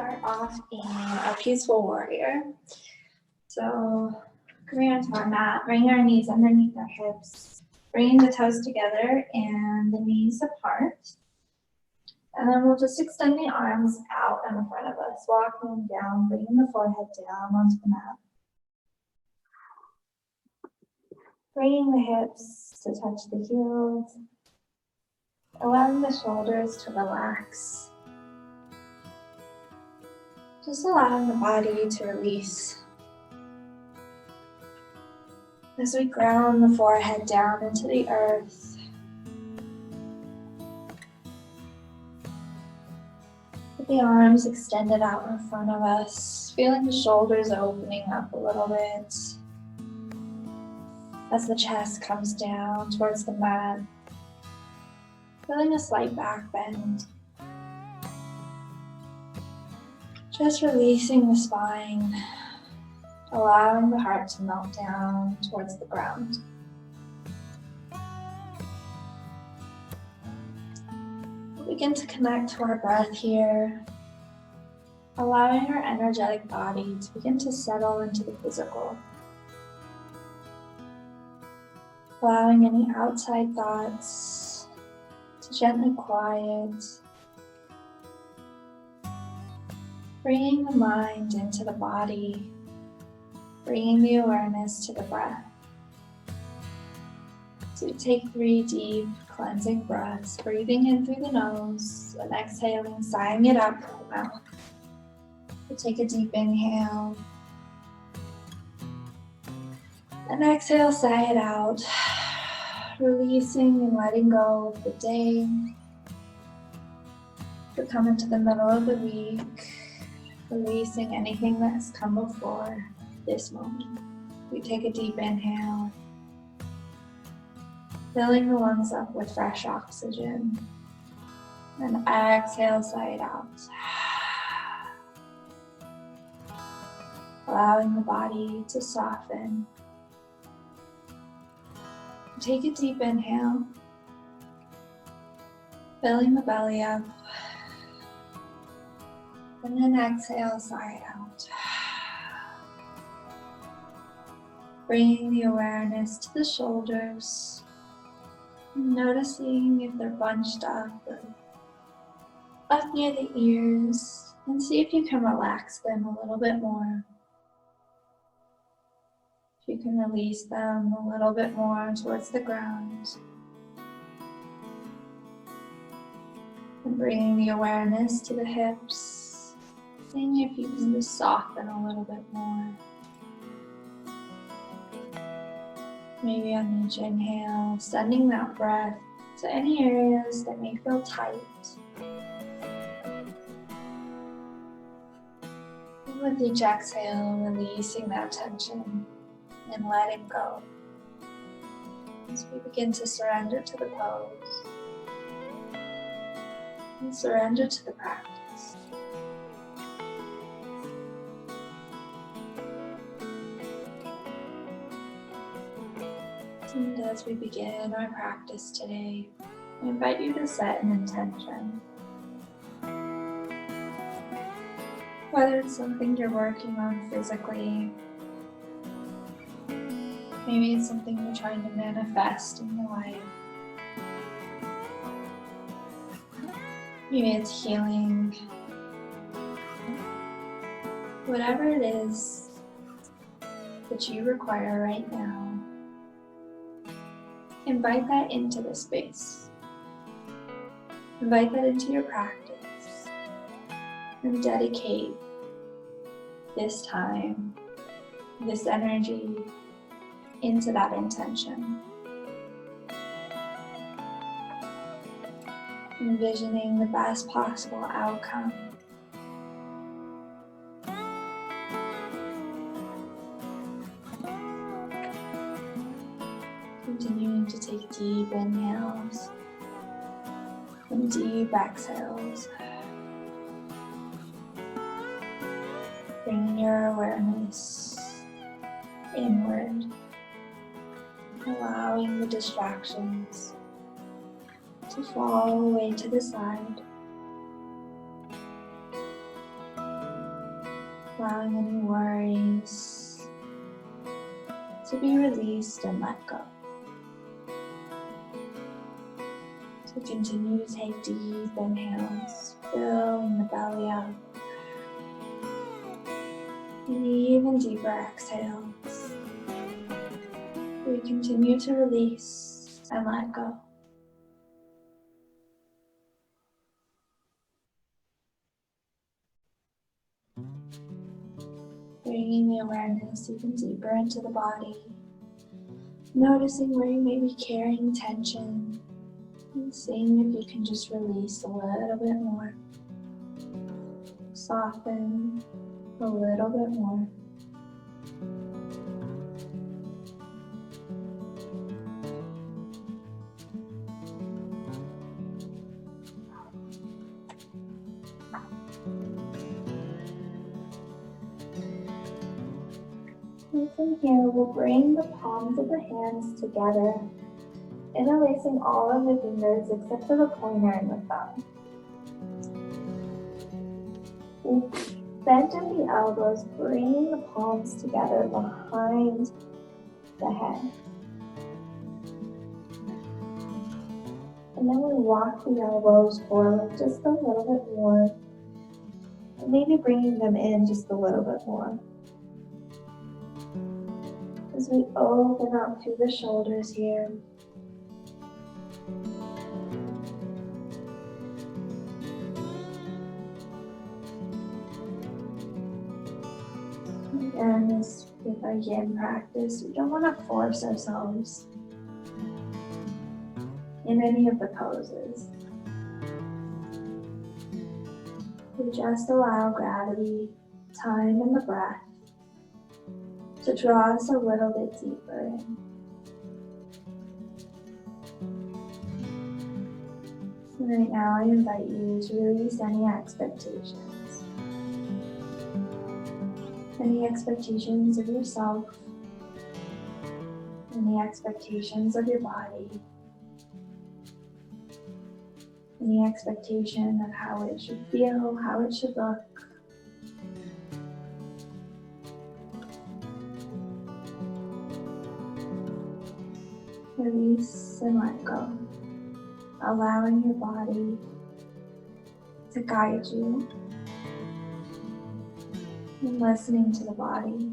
start off in a peaceful warrior. So coming onto our mat, bringing our knees underneath our hips, bringing the toes together and the knees apart. And then we'll just extend the arms out in front of us, walking down, bringing the forehead down onto the mat. Bringing the hips to touch the heels, allowing the shoulders to relax. Just allowing the body to release. As we ground the forehead down into the earth, with the arms extended out in front of us, feeling the shoulders opening up a little bit as the chest comes down towards the mat, feeling a slight back bend. Just releasing the spine, allowing the heart to melt down towards the ground. We'll begin to connect to our breath here, allowing our energetic body to begin to settle into the physical. Allowing any outside thoughts to gently quiet. Bringing the mind into the body, bringing the awareness to the breath. So we take 3 deep cleansing breaths, breathing in through the nose and exhaling, sighing it out through the mouth. We'll take a deep inhale and exhale, sigh it out, releasing and letting go of the day. We come into the middle of the week, releasing anything that has come before this moment. We take a deep inhale, filling the lungs up with fresh oxygen, and exhale, sigh it out. Allowing the body to soften. Take a deep inhale, filling the belly up, and then exhale, sigh it out. Bringing the awareness to the shoulders, noticing if they're bunched up or up near the ears, and see if you can relax them a little bit more. If you can release them a little bit more towards the ground. And bringing the awareness to the hips, seeing if you can just soften a little bit more. Maybe on each inhale, sending that breath to any areas that may feel tight. And with each exhale, releasing that tension and letting go. As we begin to surrender to the pose and surrender to the practice. And as we begin our practice today, I invite you to set an intention. Whether it's something you're working on physically, maybe it's something you're trying to manifest in your life. Maybe it's healing. Whatever it is that you require right now, invite that into the space. Invite that into your practice and dedicate this time, this energy into that intention. Envisioning the best possible outcome. Continuing to take deep inhales and deep exhales. Bringing your awareness inward, allowing the distractions to fall away to the side. allowing any worries to be released and let go. So continue to take deep inhales, filling the belly up. And even deeper exhales. We continue to release and let go. Bringing the awareness even deeper into the body. Noticing where you may be carrying tension. And seeing if you can just release a little bit more. Soften a little bit more. And from here, we'll bring the palms of the hands together, interlacing all of the fingers except for the pointer and the thumb. We'll bend at the elbows, bringing the palms together behind the head. And then we walk the elbows forward just a little bit more, and maybe bringing them in just a little bit more. As we open up through the shoulders here. Again, as with our yin practice, we don't want to force ourselves in any of the poses. We just allow gravity, time, and the breath to draw us a little bit deeper in. And right now, I invite you to release any expectations. Any expectations of yourself, any expectations of your body, any expectation of how it should feel, how it should look. Release and let go, allowing your body to guide you and listening to the body.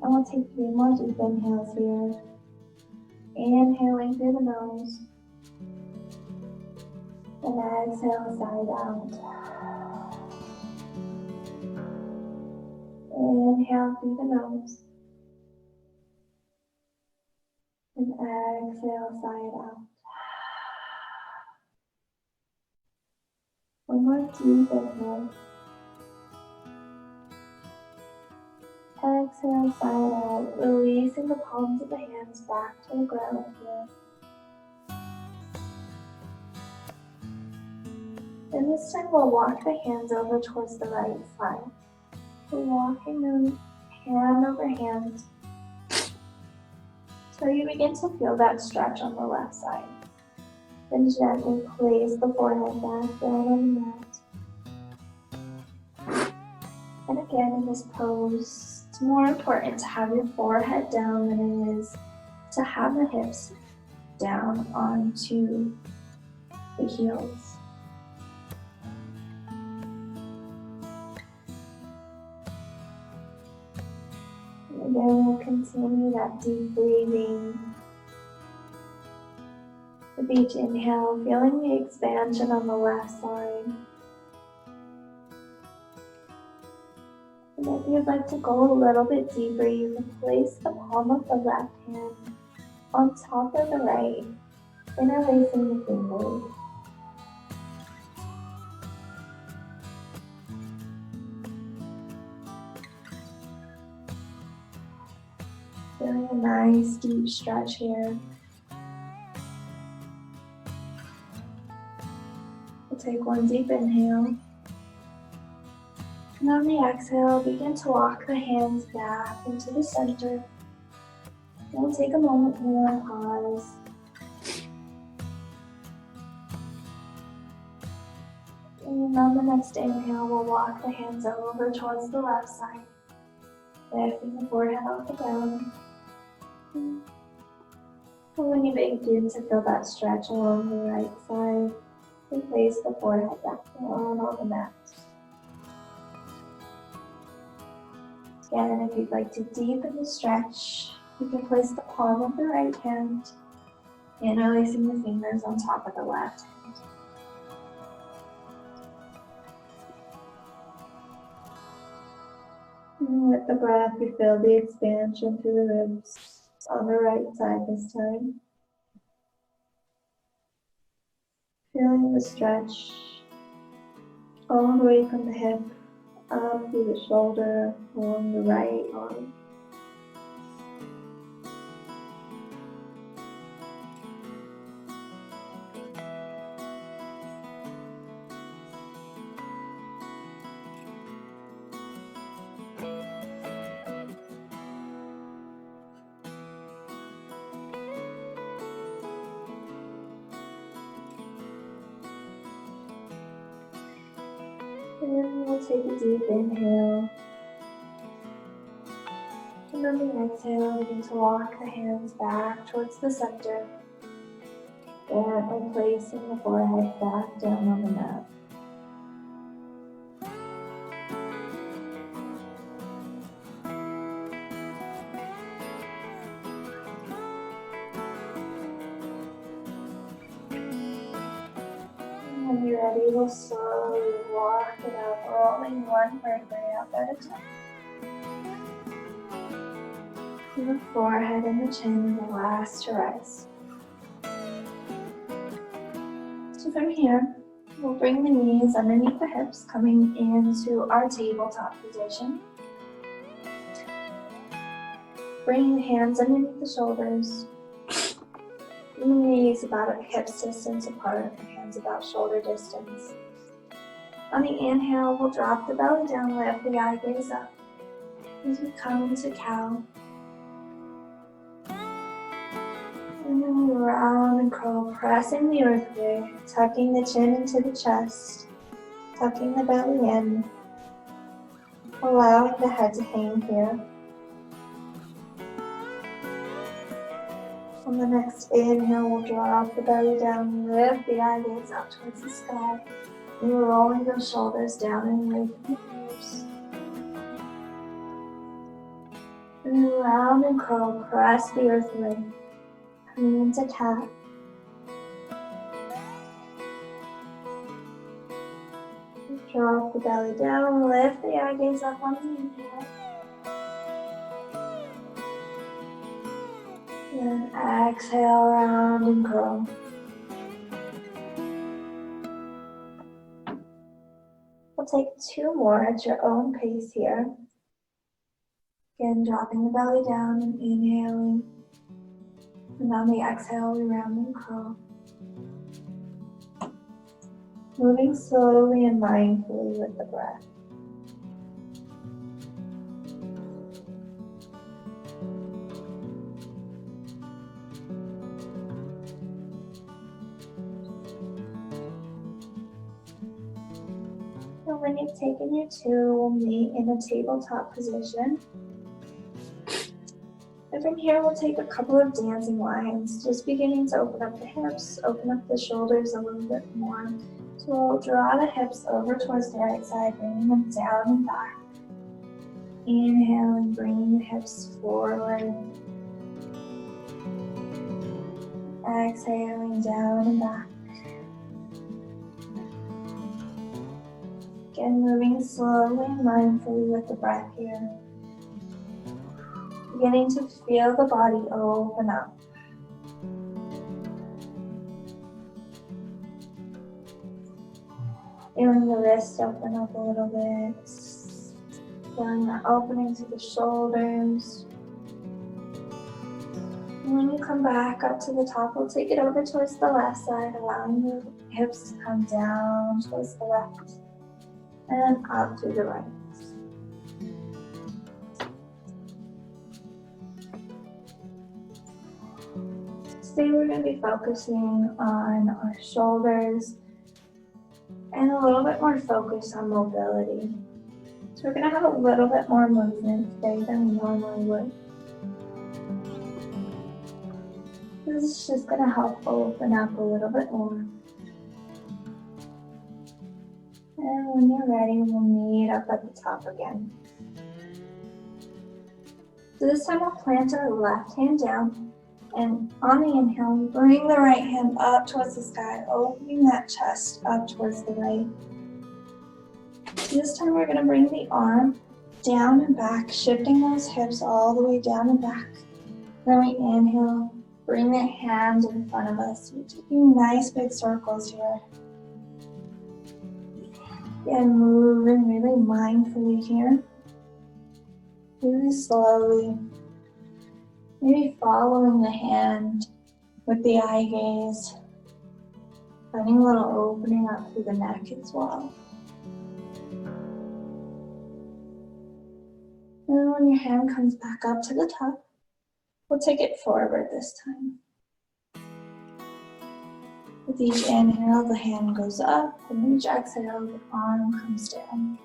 And we'll take 3 more deep inhales here. Inhaling through the nose. And exhale, side out. Inhale through the nose. And exhale, side out. One more deep inhale. Exhale, side out, releasing the palms of the hands back to the ground here. And this time we'll walk the hands over towards the right side. We're walking them hand over hand. So you begin to feel that stretch on the left side. Then gently place the forehead back down on the mat. And again, in this pose, it's more important to have your forehead down than it is to have the hips down onto the heels. And again, we'll continue that deep breathing. With each inhale, feeling the expansion on the left side. And if you'd like to go a little bit deeper, you can place the palm of the left hand on top of the right, interlacing the fingers. Feeling a nice deep stretch here. We'll take one deep inhale. And on the exhale, begin to walk the hands back into the center. We'll take a moment here and pause. And on the next inhale, we'll walk the hands over towards the left side, lifting the forehead off the ground. And when you begin to feel that stretch along the right side, you place the forehead back down on the mat. Again, if you'd like to deepen the stretch, you can place the palm of the right hand, interlacing the fingers on top of the left hand. And with the breath, we feel the expansion through the ribs on the right side this time. Feeling the stretch all the way from the hip up through the shoulder, along the right arm. And we'll take a deep inhale. And on the exhale, begin to walk the hands back towards the center. Gently placing the forehead back down on the mat. And when you're ready, we'll slowly walk it up, rolling one vertebrae up at a time. The forehead and the chin are the last to rise. So from here, we'll bring the knees underneath the hips, coming into our tabletop position. Bring the hands underneath the shoulders. Knees about a hips distance apart, hands about shoulder distance. On the inhale, we'll drop the belly down, lift the eye gaze up. As we come into cow. And then we round and curl, pressing the earth away, tucking the chin into the chest, tucking the belly in, allowing the head to hang here. On the next inhale, we'll drop the belly down, lift the eye gaze up towards the sky, and we're rolling those shoulders down and away from the ears. And then round and curl, press the earth away. Coming into cat. Drop the belly down, lift the eye gaze up on the inhale. And exhale, round and curl. We'll take two more at your own pace here. Again, dropping the belly down and inhaling. And on the exhale, we round and curl. Moving slowly and mindfully with the breath. And when you've taken your two, we'll meet in a tabletop position. And from here, we'll take a couple of dancing lines, just beginning to open up the hips, open up the shoulders a little bit more. So we'll draw the hips over towards the right side, bringing them down and back. Inhaling, bringing the hips forward. Exhaling, down and back. Again, moving slowly and mindfully with the breath here. Beginning to feel the body open up. Feeling the wrists open up a little bit. Feeling that opening to the shoulders. And when you come back up to the top, we'll take it over towards the left side, allowing the hips to come down towards the left and up to the right. Today we're going to be focusing on our shoulders and a little bit more focus on mobility. So we're going to have a little bit more movement today than we normally would. This is just going to help open up a little bit more. And when you're ready, we'll meet up at the top again. So this time we'll plant our left hand down, and on the inhale, bring the right hand up towards the sky, opening that chest up towards the right. This time we're going to bring the arm down and back, shifting those hips all the way down and back. Then we inhale, bring the hands in front of us. We're taking nice big circles here. And moving really mindfully here. Really slowly. Maybe following the hand with the eye gaze. Finding a little opening up through the neck as well. And then when your hand comes back up to the top, we'll take it forward this time. With each inhale, the hand goes up, and each exhale, the arm comes down.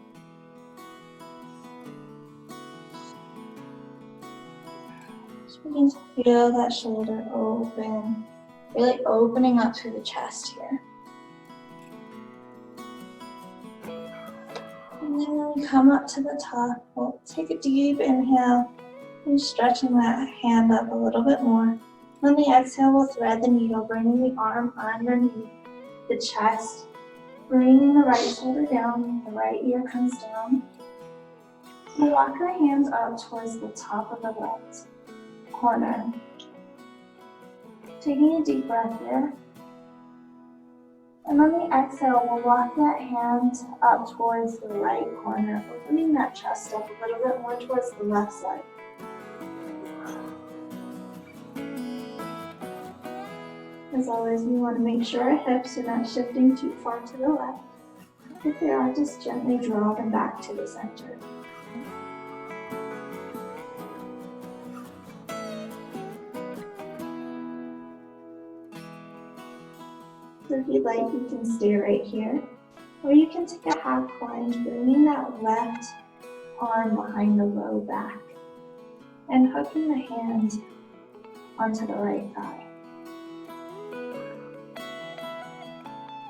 Just begin to feel that shoulder open, really opening up through the chest here. And then when we come up to the top, we'll take a deep inhale and stretching that hand up a little bit more. On the exhale, we'll thread the needle, bringing the arm underneath the chest, bringing the right shoulder down, the right ear comes down. We'll walk our hands up towards the top of the left corner. Taking a deep breath here. And on the exhale, we'll walk that hand up towards the right corner, opening that chest up a little bit more towards the left side. As always, we want to make sure our hips are not shifting too far to the left. If they are, just gently draw them back to the center. So if you'd like, you can stay right here. Or you can take a half lunge, bringing that left arm behind the low back and hooking the hand onto the right thigh.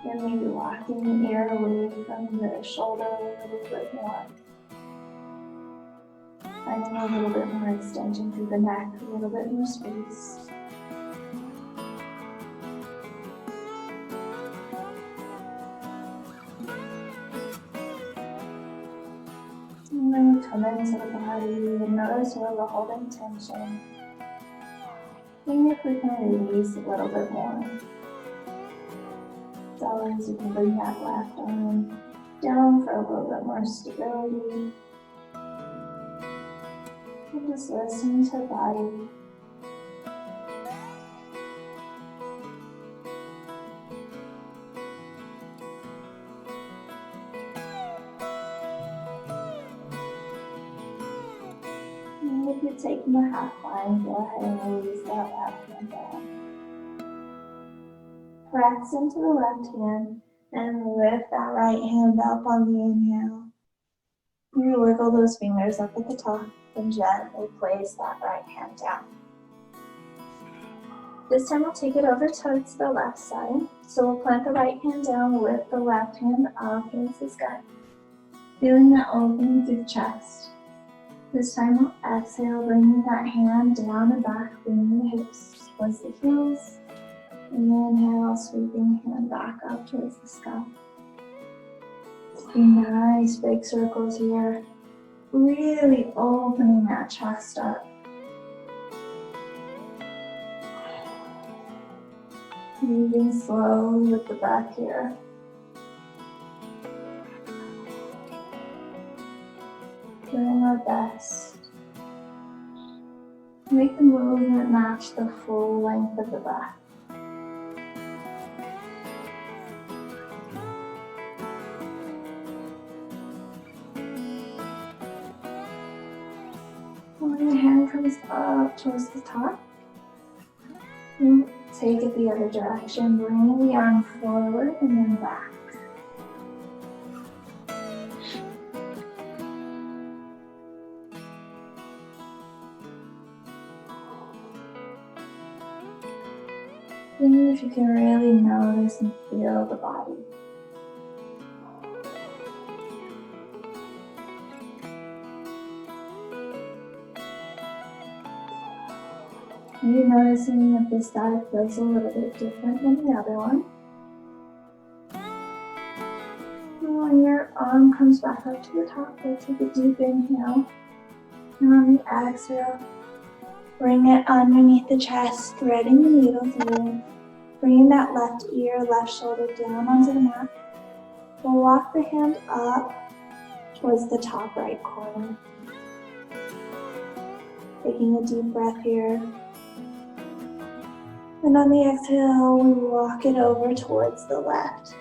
And maybe walking the ear away from the shoulder a little bit more. Finding a little bit more extension through the neck, a little bit more space. And then we come into the body and notice where we're holding tension. Seeing if we can release a little bit more. As always, you can bring that left arm down for a little bit more stability. And just listen to the body. And if you're taking the half line, go ahead and release that left hand down. Press into the left hand and lift that right hand up on the inhale. You wiggle those fingers up at the top and gently place that right hand down. This time we'll take it over towards the left side. So we'll plant the right hand down, lift the left hand up towards the sky. Feeling that opening through the chest. This time we'll exhale, bringing that hand down and back, bringing the hips towards the heels. Inhale, sweeping the hand back up towards the sky. Taking nice big circles here. Really opening that chest up. Moving slowly with the breath here. Doing our best. Make the movement match the full length of the breath. When your hand comes up towards the top, Take it the other direction. Bring the arm forward and then back. See if you can really notice and feel the body. Are you noticing that this side feels a little bit different than the other one? And when your arm comes back up to the top, we'll take a deep inhale. And on the exhale, bring it underneath the chest, threading the needle through. Bringing that left ear, left shoulder down onto the mat. We'll walk the hand up towards the top right corner. Taking a deep breath here. And on the exhale, we walk it over towards the left.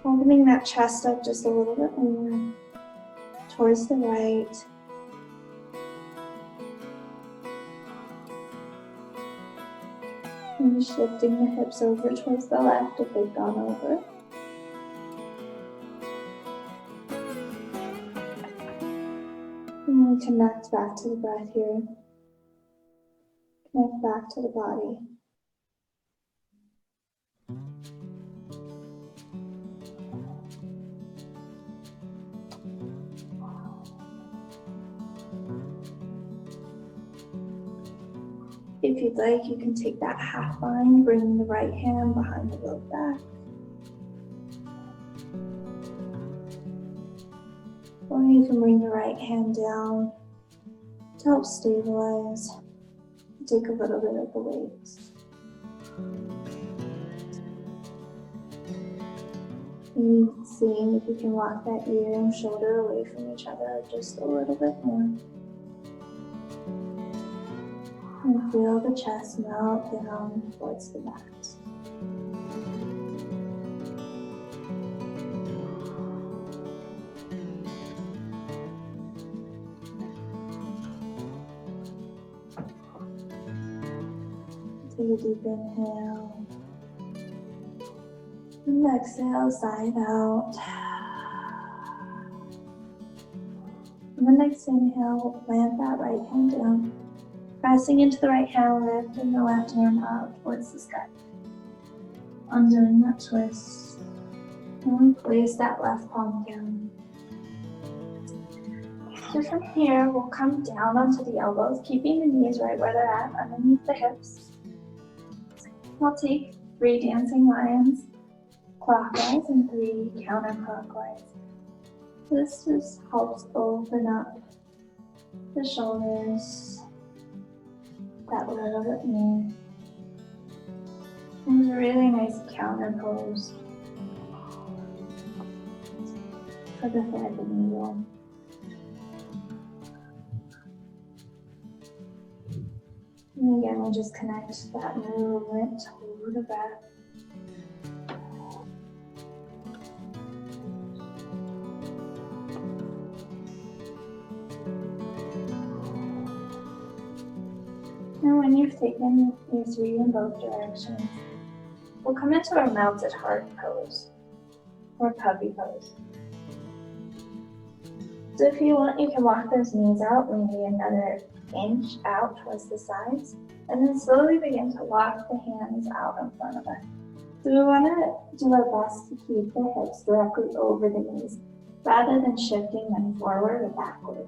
Opening that chest up just a little bit more. Towards the right. And shifting the hips over towards the left if they've gone over. And we connect back to the breath here. Connect back to the body. If you'd like, you can take that half line, bring the right hand behind the low back. Or you can bring the right hand down to help stabilize. Take a little bit of the weight. And seeing if you can walk that ear and shoulder away from each other just a little bit more. And feel the chest melt down towards the mat. Take a deep inhale. And exhale, sigh out. And the next inhale, plant that right hand down. Pressing into the right hand, lifting the left hand up towards the sky. Undoing that twist. And we place that left palm down. So from here, we'll come down onto the elbows, keeping the knees right where they're at, underneath the hips. We'll take 3 dancing lions clockwise and 3 counterclockwise. This just helps open up the shoulders that little bit more. And it's a really nice counter pose for the thread the needle. And again, we'll just connect that movement to the breath. Now when you've taken your 3 in both directions, we'll come into our melted heart pose, or puppy pose. So if you want, you can walk those knees out, maybe another inch out towards the sides, and then slowly begin to walk the hands out in front of us. So we want to do our best to keep the hips directly over the knees, rather than shifting them forward or backward.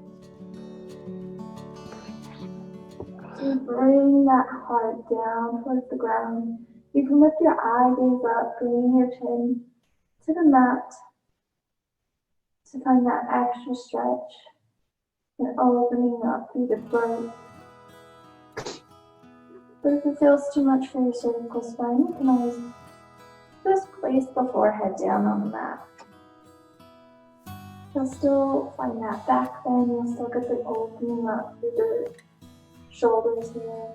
So bring that heart down towards the ground. You can lift your eye gaze up, bringing your chin to the mat to find that extra stretch and opening up through the throat. But if it feels too much for your cervical spine, you can always just place the forehead down on the mat. You'll still find that back bend, you'll still get the opening up through the shoulders here.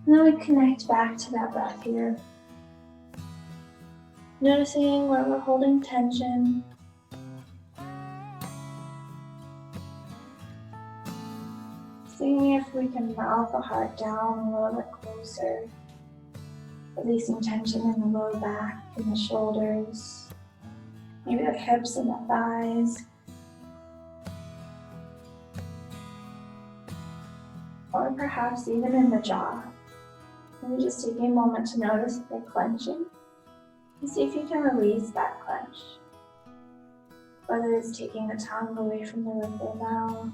Now we connect back to that breath here. Noticing where we're holding tension. seeing if we can melt the heart down a little bit closer, releasing tension in the low back and the shoulders, maybe the hips and the thighs, or perhaps even in the jaw. Maybe just taking a moment to notice if they're clenching and see if you can release that clench. Whether it's taking the tongue away from the roof of the mouth,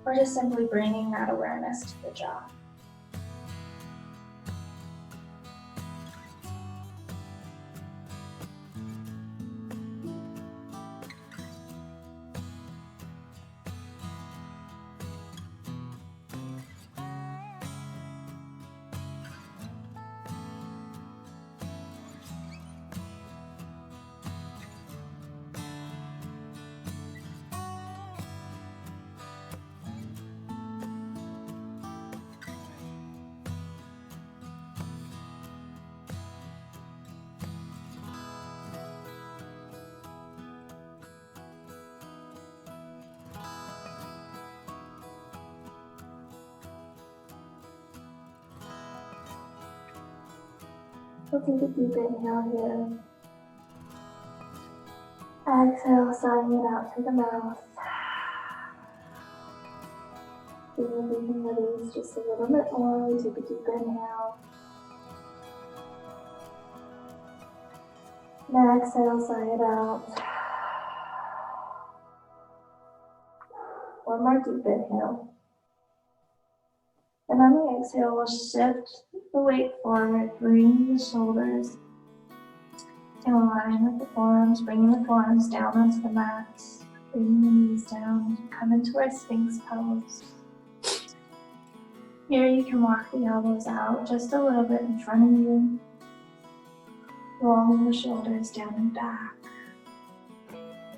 or just simply bringing that awareness to the jaw. We'll take a deep inhale here. Exhale, sighing it out through the mouth. See if we can release just a little bit more. We take a deep inhale. Then exhale, sigh it out. One more deep inhale. And on the exhale, we'll shift the weight forward, bring the shoulders in line with the forearms, bringing the forearms down onto the mat, bringing the knees down, come into our Sphinx pose. Here you can walk the elbows out just a little bit in front of you, rolling the shoulders down and back,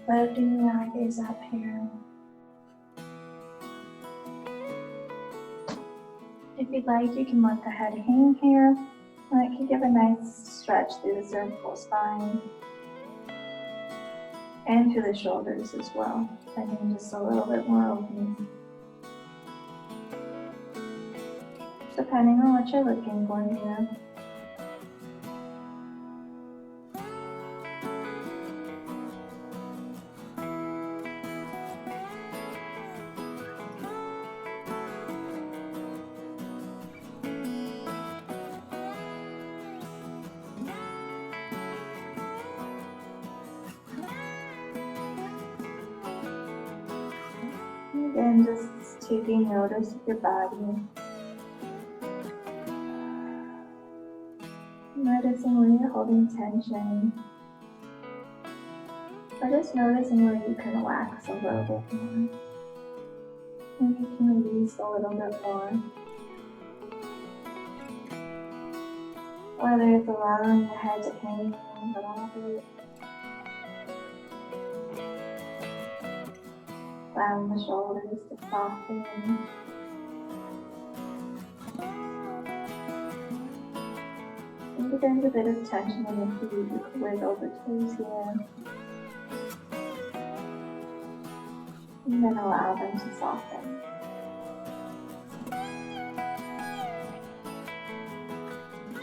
lifting the eye gaze up here. If you'd like, you can let the head hang here, and it can give a nice stretch through the cervical spine and through the shoulders as well, finding just a little bit more opening. Depending on what you're looking for here. And just taking notice of your body. Noticing where you're holding tension. Or just noticing where you can relax a little bit more. And you can release a little bit more. Whether it's allowing the head to hang a little bit. Allowing the shoulders to soften. And if there's a bit of tension in the feet, you can wiggle the toes here. And then allow them to soften.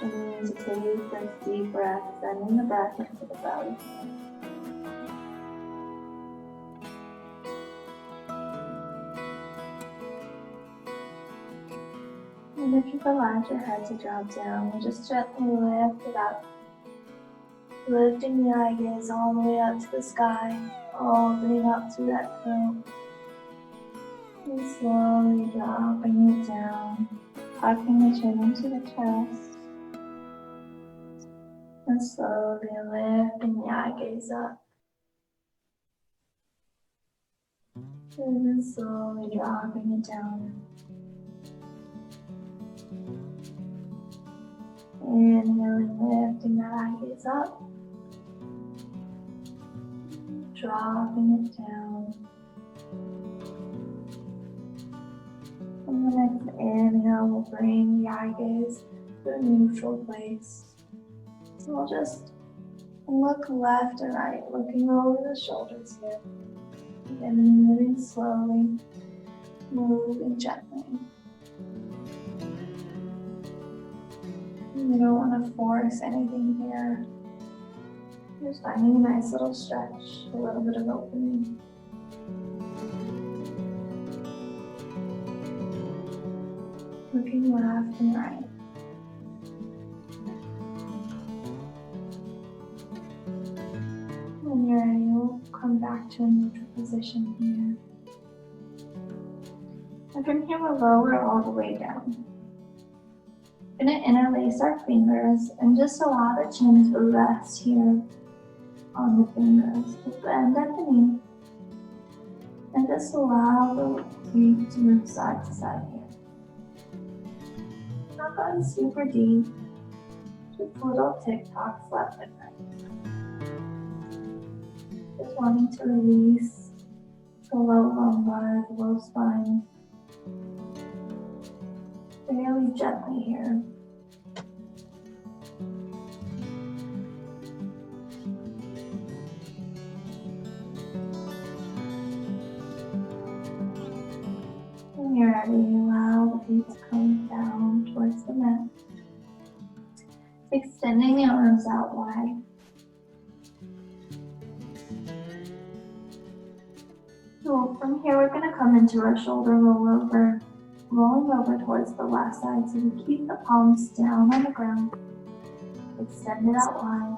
And to take this deep breath, sending the breath into the belly. And if you've allowed your head to drop down, we'll just gently lift it up. Lifting the eye gaze all the way up to the sky, opening up through that throat. And slowly dropping it down, tucking the chin into the chest. And slowly lifting the eye gaze up. And then slowly dropping it down. Inhaling, lifting that eye gaze up. Dropping it down. And the next inhale will bring the eye gaze to a neutral place. So we'll just look left and right, looking over the shoulders here. Again, moving slowly, moving gently. You don't want to force anything here. Just finding a nice little stretch, a little bit of opening. Looking left and right. When you're ready, you'll come back to a neutral position here. And from here, we'll lower all the way down. We're going to interlace our fingers and just allow the chin to rest here on the fingers. We'll bend at the knee and just allow the feet to move side to side here. Not going super deep, just little tick-tocks left and right. Just wanting to release the low lumbar, the low spine, fairly gently here. When you're ready, allow the feet to come down towards the mat. Extending the arms out wide. So from here, we're going to come into our shoulder rollover, rolling over towards the left side. So we keep the palms down on the ground. Extend it out wide.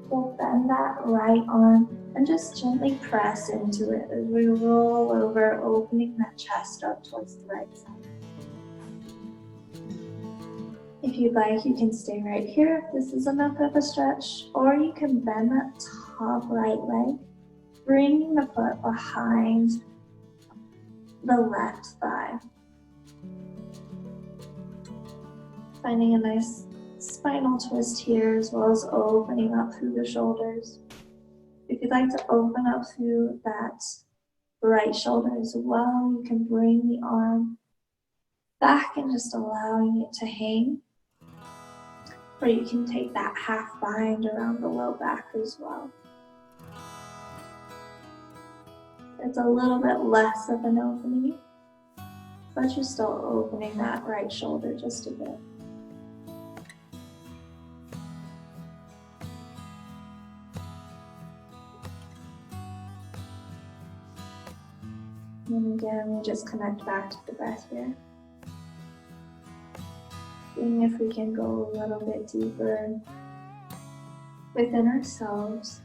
We'll bend that right arm and just gently press into it as we roll over, opening that chest up towards the right side. If you'd like, you can stay right here if this is enough of a stretch, or you can bend that top right leg, bringing the foot behind the left thigh. Finding a nice spinal twist here, as well as opening up through the shoulders. If you'd like to open up through that right shoulder as well, you can bring the arm back and just allowing it to hang. Or you can take that half bind around the low back as well. It's a little bit less of an opening, but you're still opening that right shoulder just a bit. And again, we just connect back to the breath here. Seeing if we can go a little bit deeper within ourselves.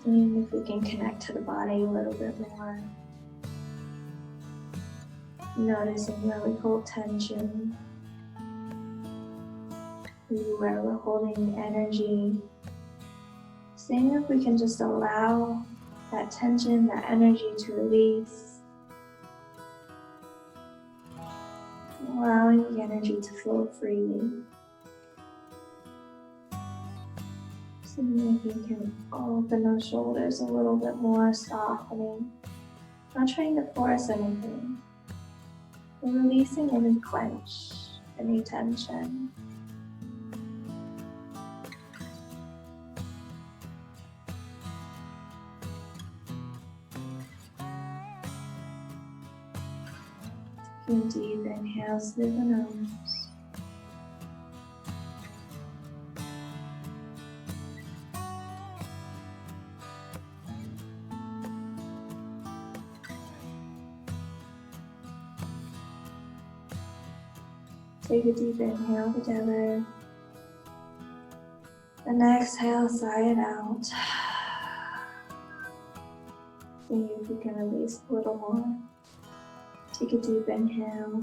Seeing if we can connect to the body a little bit more. Noticing where we hold tension. Where we're holding energy. Seeing if we can just allow that tension, that energy to release. Allowing the energy to flow freely. Seeing if we can open those shoulders a little bit more, softening. Not trying to force anything. But releasing any clench, any tension. Taking deep inhales through the nose. Take a deep inhale together. And exhale, sigh it out. See if we can release a little more. Take a deep inhale.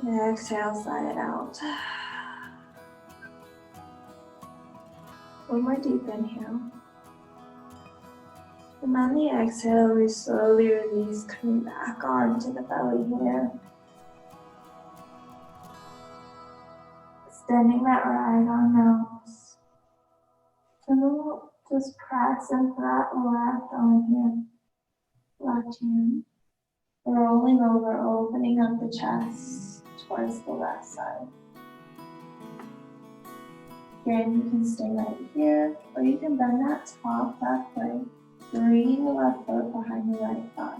And exhale, sigh it out. One more deep inhale. And on the exhale, we slowly release, coming back onto the belly here. Extending that right arm out. And then we'll just press into that left arm here. Left hand. Rolling over, opening up the chest towards the left side. Again, you can stay right here, or you can bend that top back way, bringing the left foot behind the right thigh.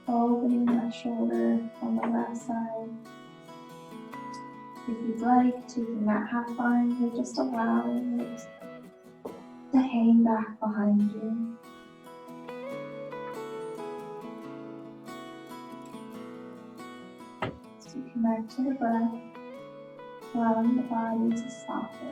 Opening that shoulder on the left side. If you'd like, taking that half line, you're just allowing it to hang back behind you. So connect to the breath, allowing the body to soften.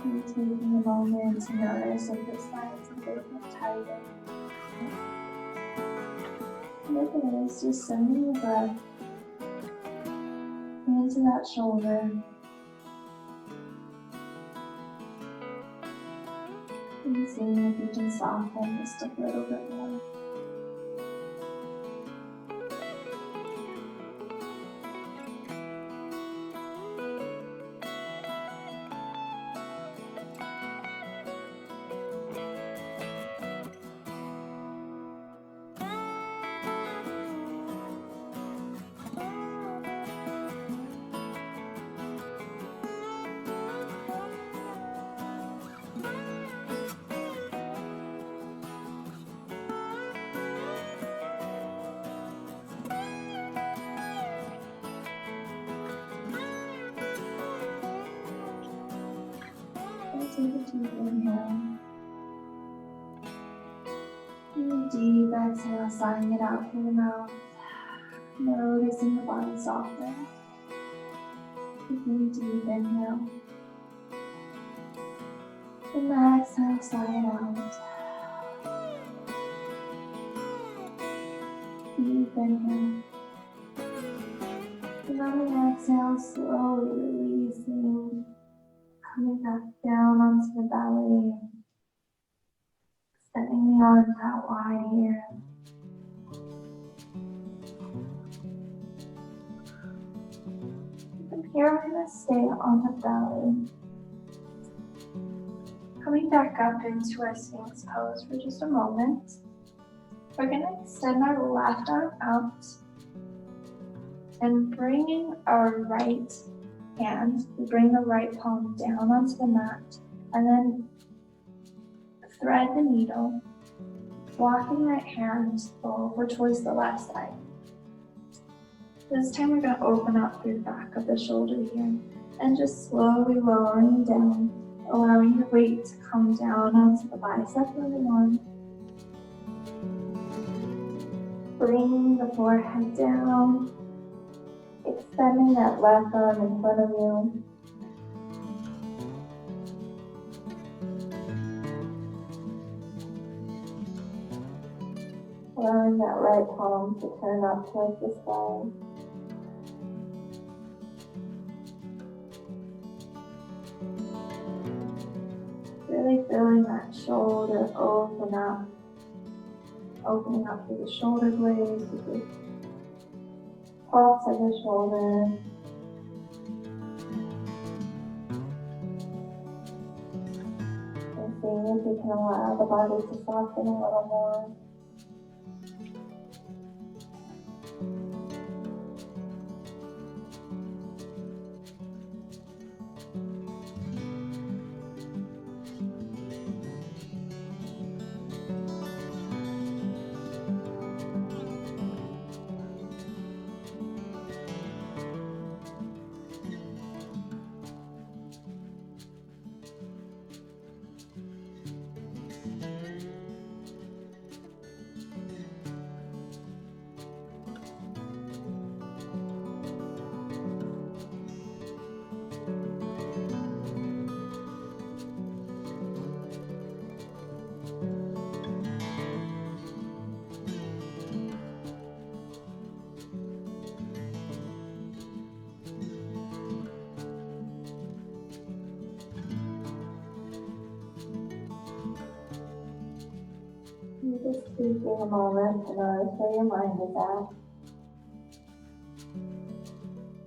And taking a moment to notice if the sides a bit tighter. And if it is, just sending the breath into that shoulder. And seeing if you can soften just a little bit more. Take a deep inhale. And a deep exhale, sighing it out through the mouth. Noticing the body soften. Taking a deep inhale. And the exhale, sigh it out. Deep inhale. And on the exhale, slowly releasing. Coming back down onto the belly, extending the arms out wide here. From here, we're going to stay on the belly. Coming back up into our Sphinx pose for just a moment. We're going to extend our left arm out and bringing our right hand, we bring the right palm down onto the mat and then thread the needle, walking right hand over towards the left side. This time we're going to open up through the back of the shoulder here and just slowly lowering down, allowing your weight to come down onto the bicep of the arm. Bringing the forehead down. Extending that left arm in front of you. Allowing that right palm to turn up towards the sky. Really feeling that shoulder open up. Opening up through the shoulder blades, with the tops of the shoulder. And seeing if you can allow the body to soften a little more. Taking a moment to notice where your mind is at.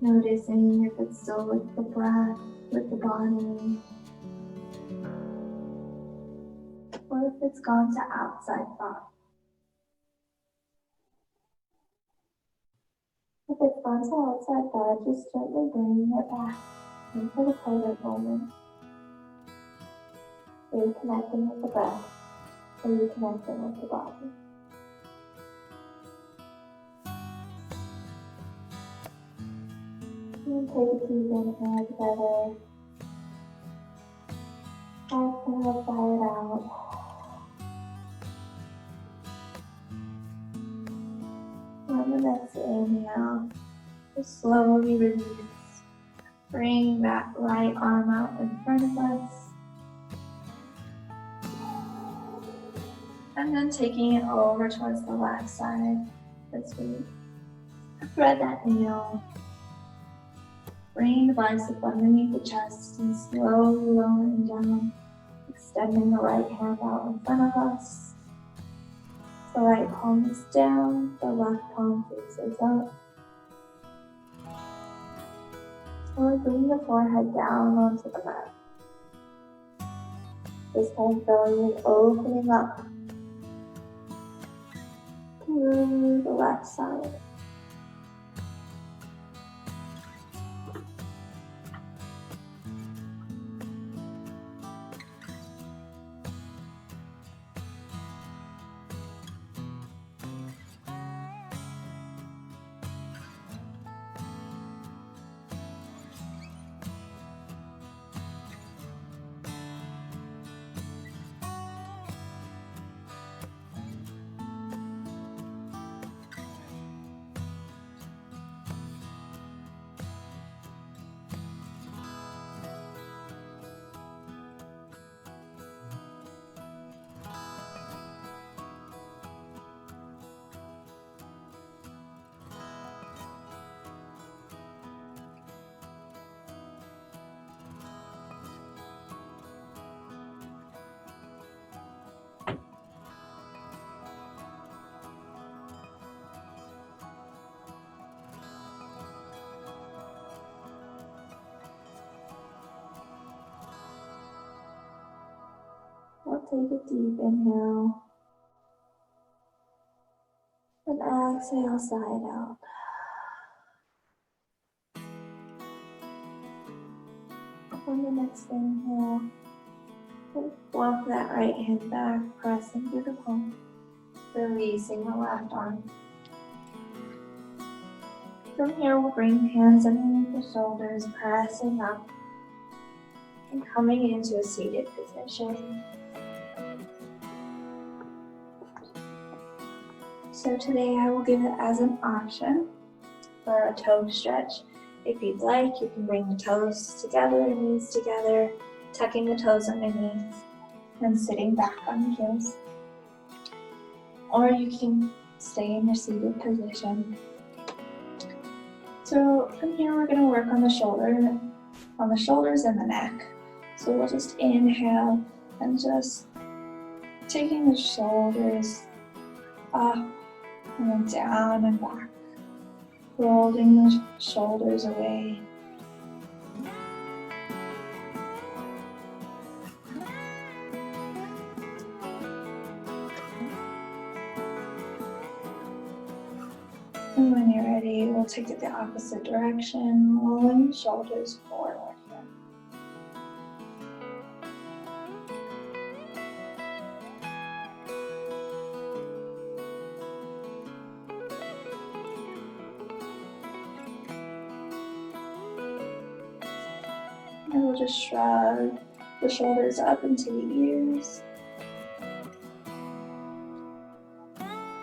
Noticing if it's still with the breath, with the body, or if it's gone to outside thought. If it's gone to outside thought, just gently bringing it back into the present moment. Reconnecting with the breath, or reconnecting with the body. And take a deep inhale together. Exhale, sigh it out. On the next inhale, just slowly release. Bring that right arm out in front of us. And then taking it over towards the left side as we thread that needle. Bring the bicep underneath the chest and slowly lowering down, extending the right hand out in front of us. The right palm is down, the left palm faces up. Slowly bring the forehead down onto the mat. This time filling and opening up through the left side. We'll take a deep inhale and exhale, side out. On the next inhale, walk that right hand back, pressing through the palm, releasing the left arm. From here, we'll bring hands underneath the shoulders, pressing up and coming into a seated position. So today I will give it as an option for a toe stretch. If you'd like, you can bring the toes together, knees together, tucking the toes underneath and sitting back on the heels. Or you can stay in your seated position. So from here we're going to work on the shoulders and the neck. So we'll just inhale and just taking the shoulders up and then down and back, rolling the shoulders away. And when you're ready, we'll take it the opposite direction, rolling the shoulders forward here. And we'll just shrug the shoulders up into the ears.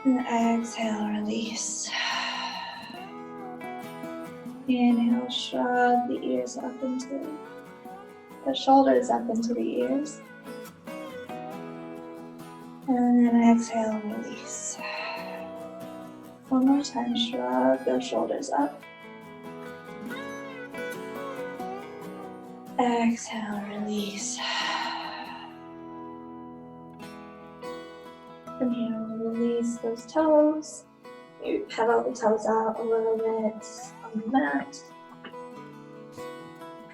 And exhale, release. Inhale, shrug the ears up into the shoulders up into the ears. And then exhale, release. One more time, shrug those shoulders up. Exhale, release. From here, we'll release those toes. Maybe pedal the toes out a little bit on the mat.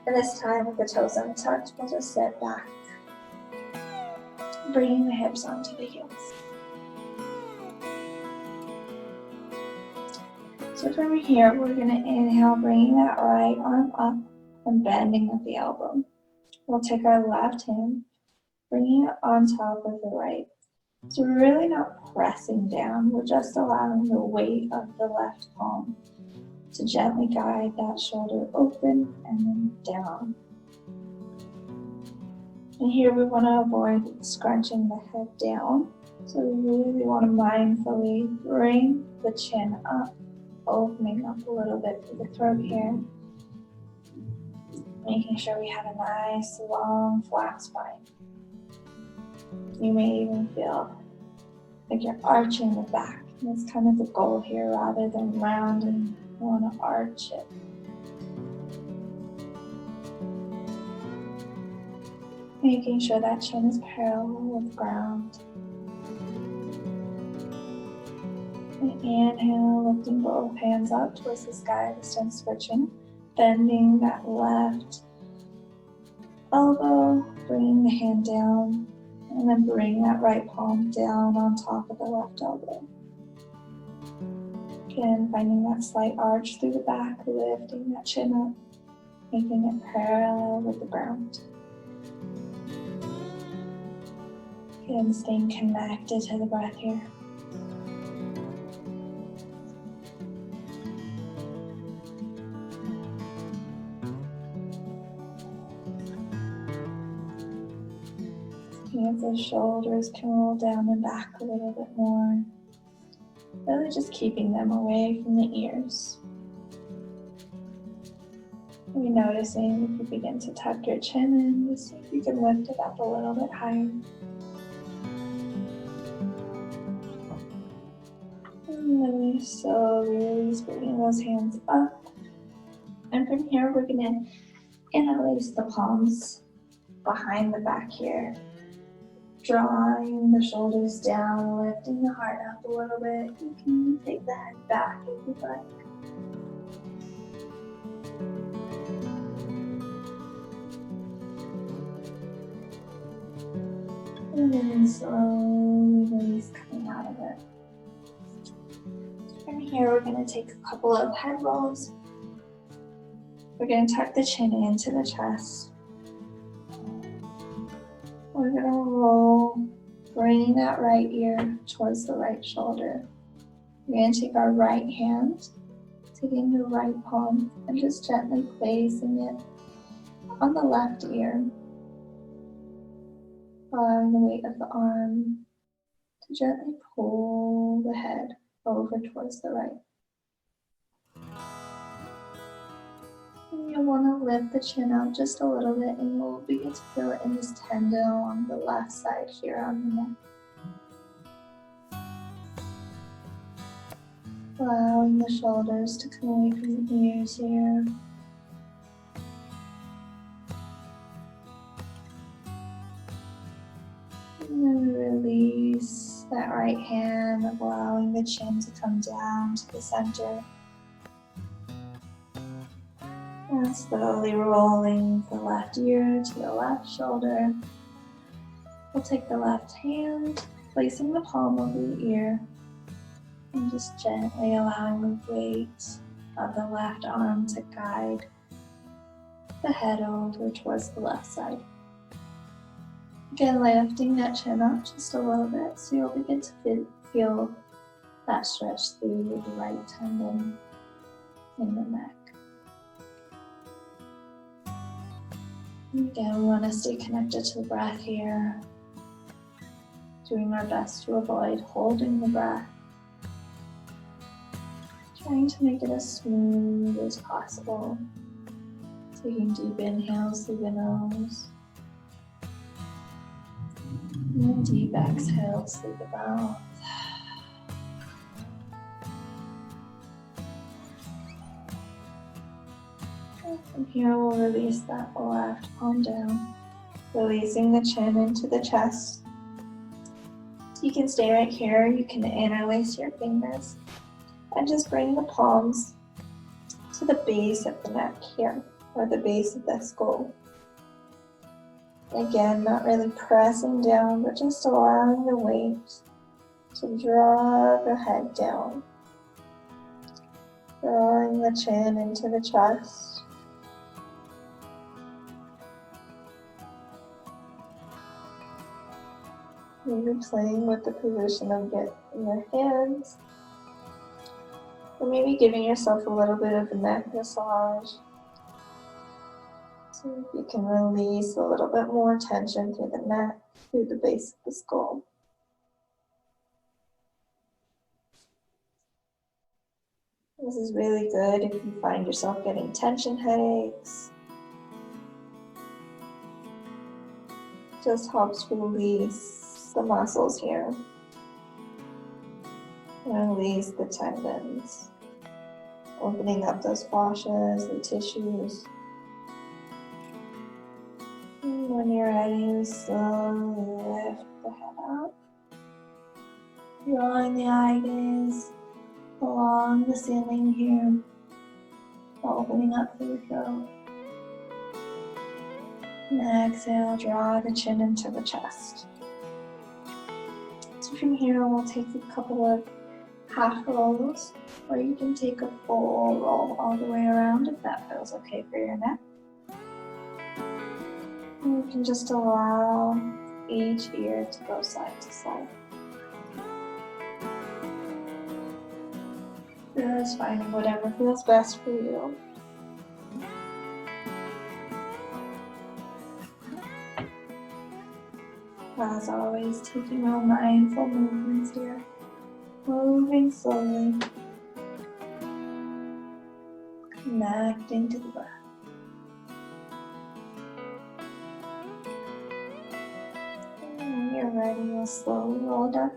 And this time with the toes untucked, we'll just sit back, bringing the hips onto the heels. So from here, we're going to inhale, bringing that right arm up and bending at the elbow. We'll take our left hand, bringing it on top of the right. So we're really not pressing down, we're just allowing the weight of the left palm to gently guide that shoulder open and then down. And here we want to avoid scrunching the head down. So we really want to mindfully bring the chin up, opening up a little bit through the throat here. Making sure we have a nice, long, flat spine. You may even feel like you're arching the back. That's kind of the goal here, rather than rounding, you want to arch it. Making sure that chin is parallel with the ground. And inhale, lifting both hands up towards the sky, this time switching. Bending that left elbow, bringing the hand down, and then bring that right palm down on top of the left elbow. Again, finding that slight arch through the back, lifting that chin up, making it parallel with the ground. Again, staying connected to the breath here. As the shoulders can roll down and back a little bit more. Really just keeping them away from the ears. Maybe noticing if you begin to tuck your chin in, just see if you can lift it up a little bit higher. And then we slowly release, bringing those hands up. And from here, we're going to interlace the palms behind the back here. Drawing the shoulders down, lifting the heart up a little bit. You can take the head back if you'd like. And then slowly release, coming out of it. From here, we're going to take a couple of head rolls. We're going to tuck the chin into the chest. We're going to roll, bringing that right ear towards the right shoulder. We're going to take our right hand, taking the right palm, and just gently placing it on the left ear. Allowing the weight of the arm to gently pull the head over towards the right. And you'll want to lift the chin out just a little bit, and you'll begin to feel it in this tendon along the left side here on the neck. Allowing the shoulders to come away from the ears here. And then release that right hand, allowing the chin to come down to the center. And slowly rolling the left ear to the left shoulder. We'll take the left hand, placing the palm over the ear, and just gently allowing the weight of the left arm to guide the head over towards the left side. Again, lifting that chin up just a little bit, so you'll begin to feel that stretch through the right tendon in the neck. Again, we want to stay connected to the breath here, doing our best to avoid holding the breath, trying to make it as smooth as possible, taking deep inhales through the nose, and deep exhales through the mouth. From here, we'll release that left palm down, releasing the chin into the chest. You can stay right here. You can interlace your fingers and just bring the palms to the base of the neck here, or the base of the skull. Again, not really pressing down, but just allowing the weight to draw the head down. Drawing the chin into the chest. Maybe playing with the position of your hands. Or maybe giving yourself a little bit of a neck massage. So if you can release a little bit more tension through the neck, through the base of the skull. This is really good if you find yourself getting tension headaches. Just helps release the muscles here. And release the tendons. Opening up those fascias, the tissues. And when you're ready, slowly lift the head up. Drawing the eye gaze along the ceiling here, opening up through the throat. And exhale, draw the chin into the chest. So from here, we'll take a couple of half rolls, or you can take a full roll all the way around if that feels okay for your neck. And you can just allow each ear to go side to side. Just finding whatever feels best for you. As always, taking our mindful movements here. Moving slowly. Connecting to the breath. And when you're ready, we'll slowly roll down.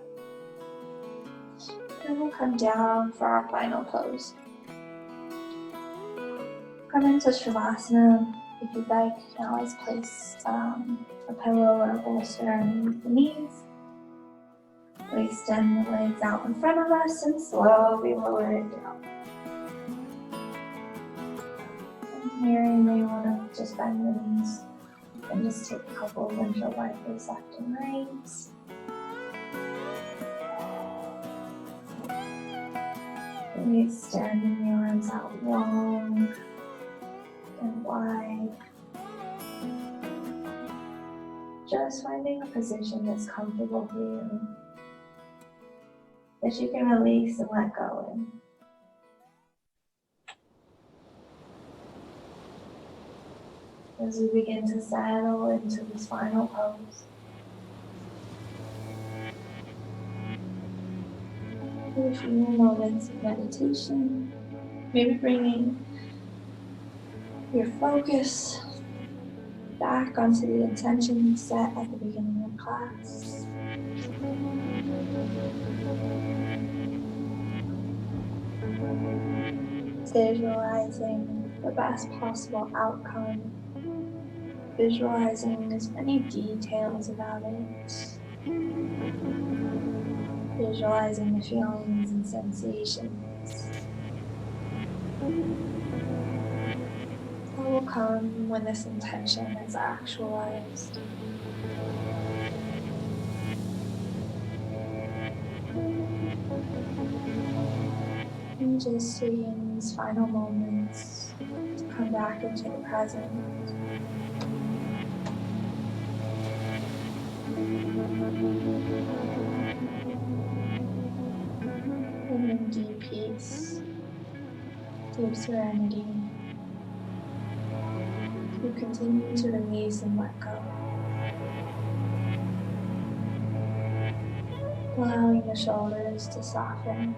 Then we'll come down for our final pose. Come into Shavasana. If you'd like, you can always place a pillow or a bolster underneath the knees. We extend the legs out in front of us and slowly lower it down. And here you may want to just bend the knees and just take a couple of windshield wipers left and right. And extending the arms out long and wide. Just finding a position that's comfortable for you, that you can release and let go in. As we begin to settle into this final pose, a few moments of meditation, maybe bringing your focus back onto the intention you set at the beginning of class. Visualizing the best possible outcome. Visualizing as many details about it. Visualizing the feelings and sensations that will come when this intention is actualized. And just seeing these final moments to come back into the present. Bringing deep peace, deep serenity. You continue to release and let go. Allowing the shoulders to soften.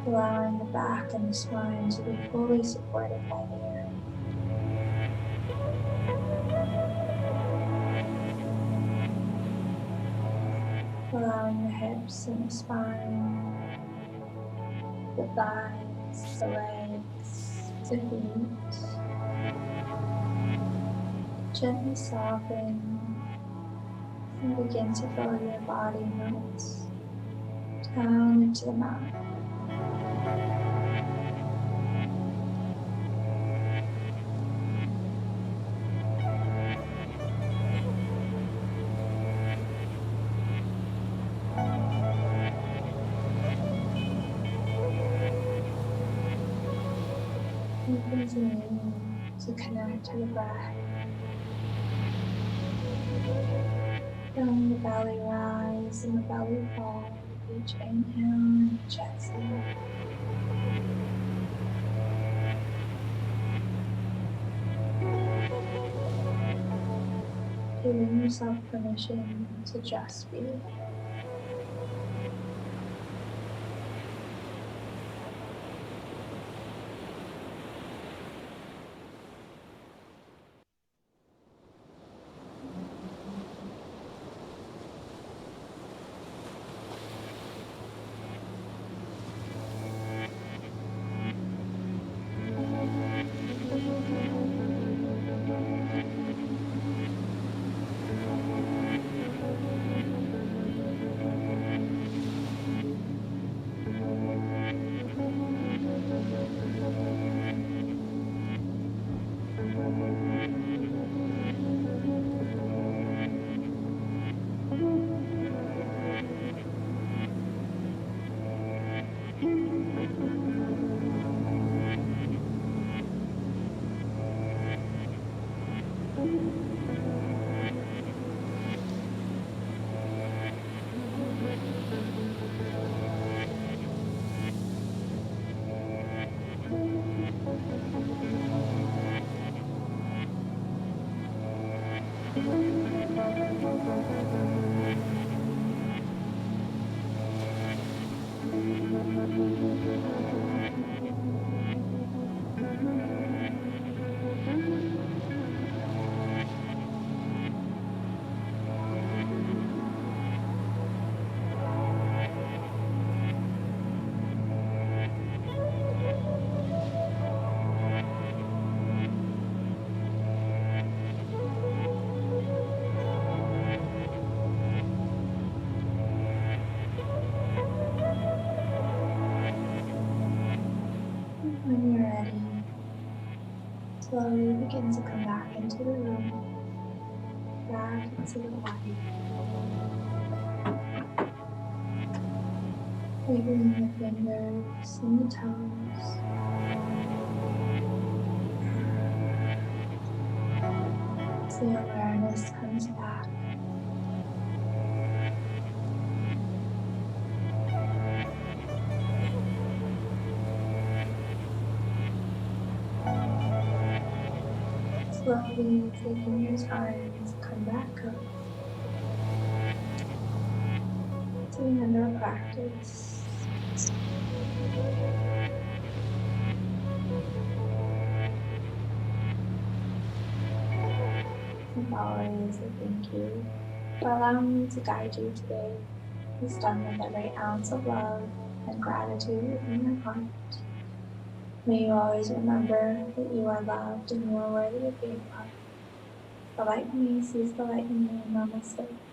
Allowing the back and the spine to be fully supported by the earth. Allowing the hips and the spine, the thighs, the legs, the feet. Gently soften And begin to follow your body melt down into the mat. And continue to connect to the breath. Feeling the belly rise and the belly fall with each inhale and each exhale. Giving yourself permission to just be. When you're ready, slowly begin to come back into the room, back into the body. Wiggling the fingers and the toes. As the awareness comes back. Slowly taking your time to come back up to the end of our practice. And always, I thank you for allowing me to guide you today. It's done with every ounce of love and gratitude in my heart. May you always remember that you are loved and you are worthy of being loved. The light in me sees the light in you. Namaste.